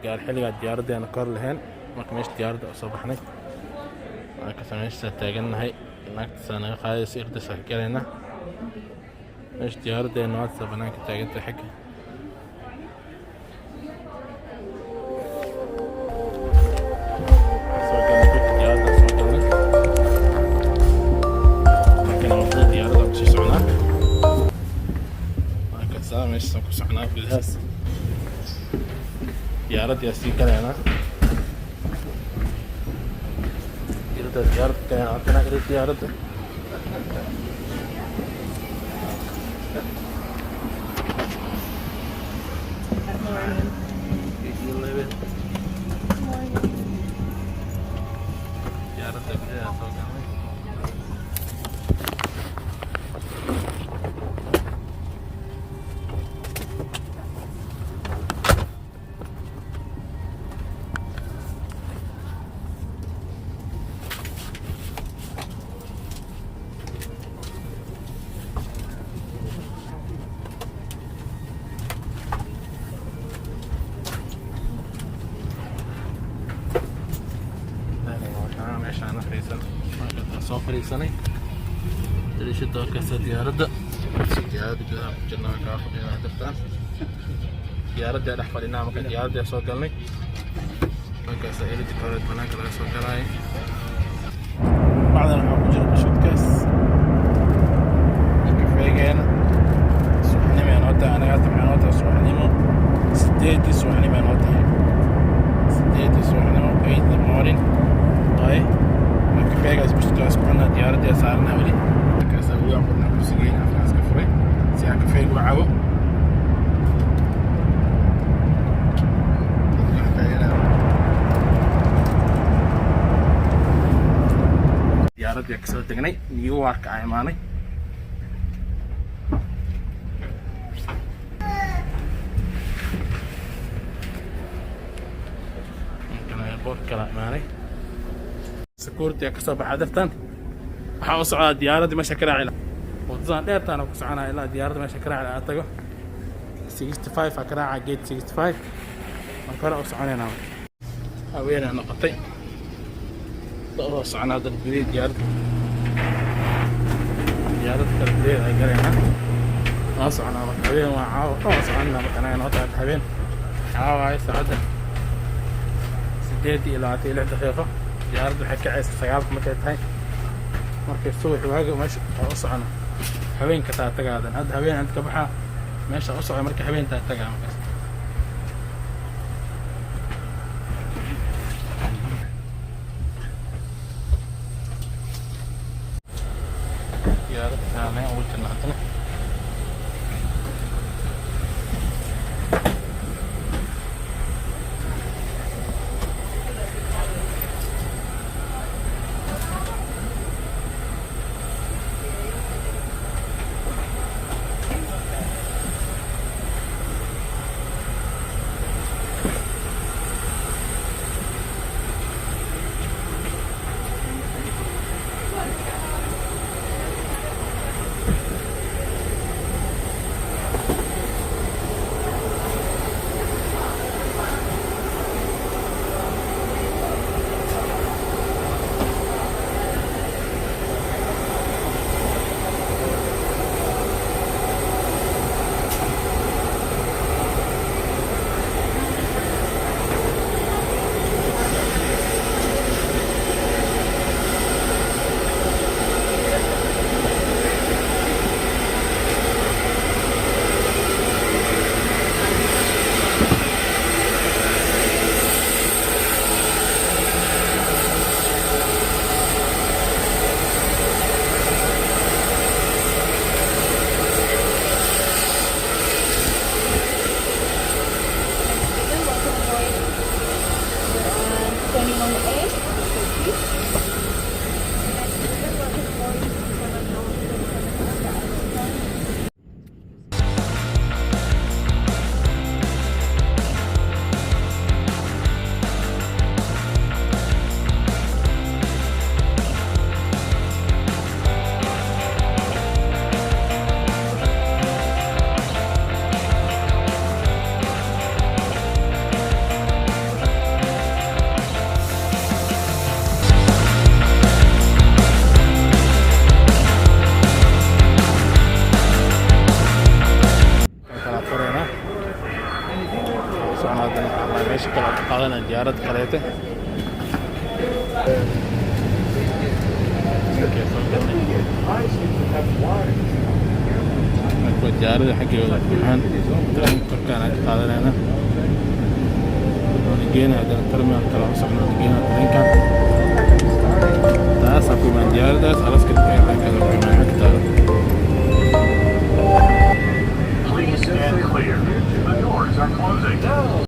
gaar xilliga diyaaradda aan kor lahayn marka meesha diyaaradda soo baxnay marka meesha taaganahay naagta naga qaadaysa irda soo galayna meesha diyaaradda ee noocda banaanka taaganta xagga meesha ku soconaa gudahaas diyaaradda yaa sii galaynaa irda diyaaradda galayna halkana irda diyaaradda diyaaradda gudaha soo galnay meeshaan soo fariisanay dariishada halkaasa diyaaradda gudaha ku jirnaa kaa fadhinaa dartaan diyaaradda dhex fadhinaa marka diyaaradda soo galnay halkaasa ilidi kooreed banaanka laga soo galaayo bacdan waxaa ku jira bashudkaas kafeegeena subaxnimo noo tahay anaga hadda maxaa noo tahay subaxnimo 8 subaxnimo noo tahay 8 subaxnimo 8 in the morning kafeegaas bashudkaas ku cunaa diyaaradda saarnaa weli halkaasa weli aan qodnaa kursigeena afkaas ka furay si aan kafeega u cabo diyaaradda kasoo degnay New York aan imaanay airport kala imaanay security kasoo baxay dartan waxaa u socdaa diyaaradda meesha ka raaci wadadaan dheertaan ku soconaa ilaa diyaaradda meesha ka raaci laga tago 65 ka raaca gate 65 marka hore u soconaynaa haweeney noqotay doo soconaa dad gudid diyaaradda kala gudid ay galayna waa soconaa marka haween waa caawa oo soconaa marka anaga noo tahay habeen caawa ay saacadda 8 ilaa 6 daqiiqo diyaaradda waxay kacaysa 9 markay tahay markay subax waaga meesha u socono haweenka taa tagaadan hadda haween inta ka baxa meesha u socdo markay haween taa tagaa markaas diyaaradda taanay ugu jirna haddana haddana waxaa meesha kale oo ka qaadanaya diyaarad kaleete marka diyaarada xaggeeda buuxaan korkaan ka qaadanayna geena haddana terminal kale u socno geena tareenkan taasaan ku imaan diyaaradaas alaska tareenkan ku imaan xagga taalo Please stand clear. The doors are closing.